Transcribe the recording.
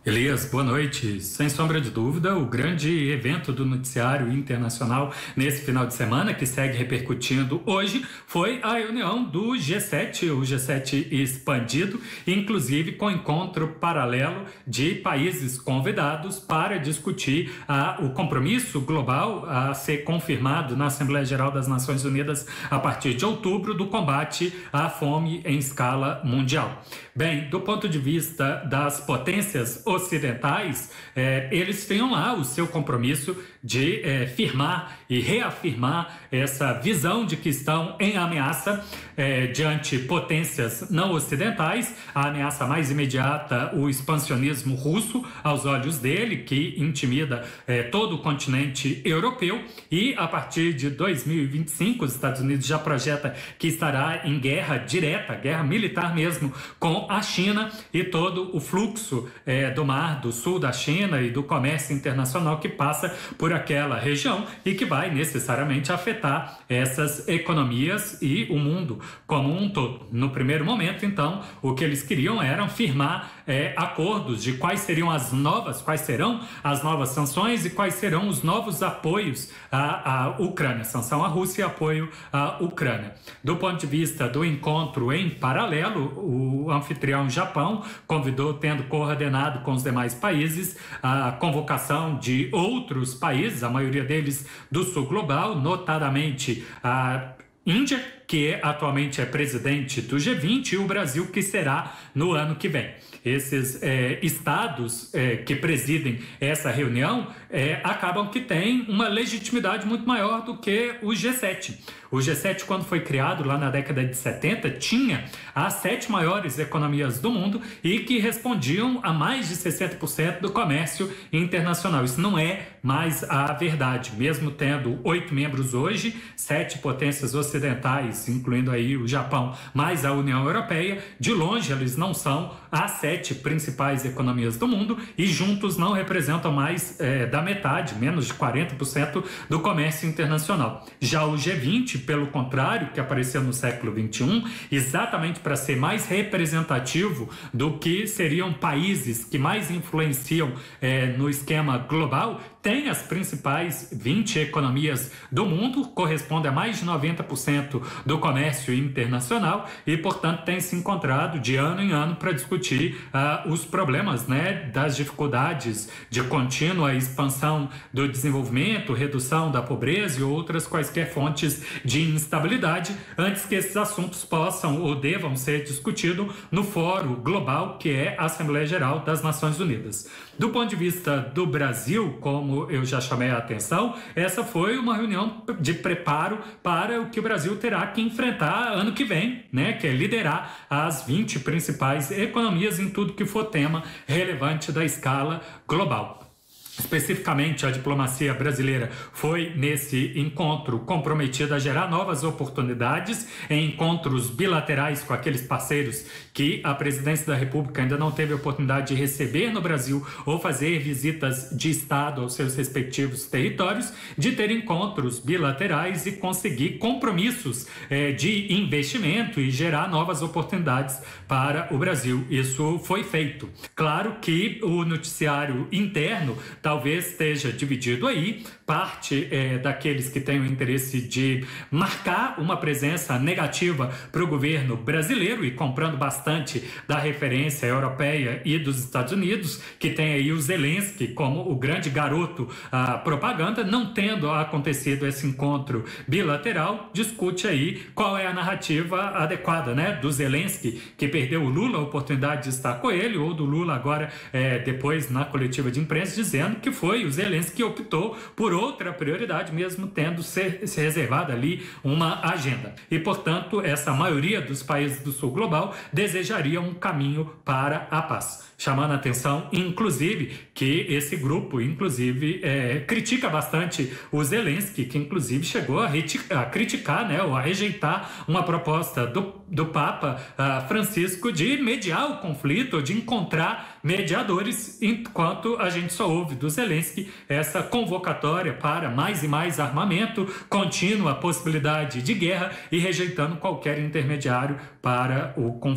Elias, boa noite. Sem sombra de dúvida, o grande evento do noticiário internacional nesse final de semana, que segue repercutindo hoje, foi a reunião do G7, o G7 expandido, inclusive com encontro paralelo de países convidados para discutir o compromisso global a ser confirmado na Assembleia Geral das Nações Unidas a partir de outubro do combate à fome em escala mundial. Bem, do ponto de vista das potências ocidentais, eles tenham lá o seu compromisso de firmar e reafirmar essa visão de que estão em ameaça diante potências não ocidentais. A ameaça mais imediata, o expansionismo russo, aos olhos dele, que intimida todo o continente europeu, e a partir de 2025 os Estados Unidos já projeta que estará em guerra direta, guerra militar mesmo, com a China e todo o fluxo do mar do sul da China e do comércio internacional que passa por aquela região e que vai necessariamente afetar essas economias e o mundo como um todo. No primeiro momento, então, o que eles queriam era firmar acordos de quais serão as novas sanções e quais serão os novos apoios à Ucrânia, sanção à Rússia e apoio à Ucrânia. Do ponto de vista do encontro em paralelo, o anfitrião Japão convidou, tendo coordenado com os demais países, a convocação de outros países, a maioria deles do sul global, notadamente a Índia, que atualmente é presidente do G20, e o Brasil, que será no ano que vem. Esses estados que presidem essa reunião acabam que têm uma legitimidade muito maior do que o G7. O G7, quando foi criado lá na década de 70, tinha as 7 maiores economias do mundo e que respondiam a mais de 60% do comércio internacional. Isso não é mais a verdade. Mesmo tendo 8 membros hoje, 7 potências ocidentais, incluindo aí o Japão, mais a União Europeia, de longe eles não são as 7 principais economias do mundo e juntos não representam mais da metade, menos de 40% do comércio internacional. Já o G20, pelo contrário, que apareceu no século XXI, exatamente para ser mais representativo do que seriam países que mais influenciam no esquema global, tem as principais 20 economias do mundo, corresponde a mais de 90% do comércio internacional e, portanto, tem se encontrado de ano em ano para discutir os problemas, das dificuldades de contínua expansão do desenvolvimento, redução da pobreza e outras quaisquer fontes de instabilidade, antes que esses assuntos possam ou devam ser discutidos no Fórum Global, que é a Assembleia Geral das Nações Unidas. Do ponto de vista do Brasil, como eu já chamei a atenção, essa foi uma reunião de preparo para o que o Brasil terá que enfrentar ano que vem, que é liderar as 20 principais economias em tudo que for tema relevante da escala global. Especificamente, a diplomacia brasileira foi, nesse encontro, comprometida a gerar novas oportunidades em encontros bilaterais com aqueles parceiros que a presidência da República ainda não teve a oportunidade de receber no Brasil ou fazer visitas de Estado aos seus respectivos territórios, de ter encontros bilaterais e conseguir compromissos de investimento e gerar novas oportunidades para o Brasil. Isso foi feito. Claro que o noticiário interno talvez esteja dividido aí, parte daqueles que têm o interesse de marcar uma presença negativa para o governo brasileiro e comprando bastante da referência europeia e dos Estados Unidos, que tem aí o Zelensky como o grande garoto propaganda. Não tendo acontecido esse encontro bilateral, discute aí qual é a narrativa adequada, do Zelensky, que perdeu o Lula a oportunidade de estar com ele, ou do Lula agora, depois na coletiva de imprensa, dizendo que foi o Zelensky que optou por outra prioridade, mesmo tendo se reservado ali uma agenda. E, portanto, essa maioria dos países do sul global desejaria um caminho para a paz. Chamando a atenção, inclusive, que esse grupo, critica bastante o Zelensky, que inclusive chegou a criticar, ou a rejeitar uma proposta do Papa Francisco de mediar o conflito, de encontrar mediadores, enquanto a gente só ouve do Zelensky essa convocatória para mais e mais armamento, contínua possibilidade de guerra e rejeitando qualquer intermediário para o conflito.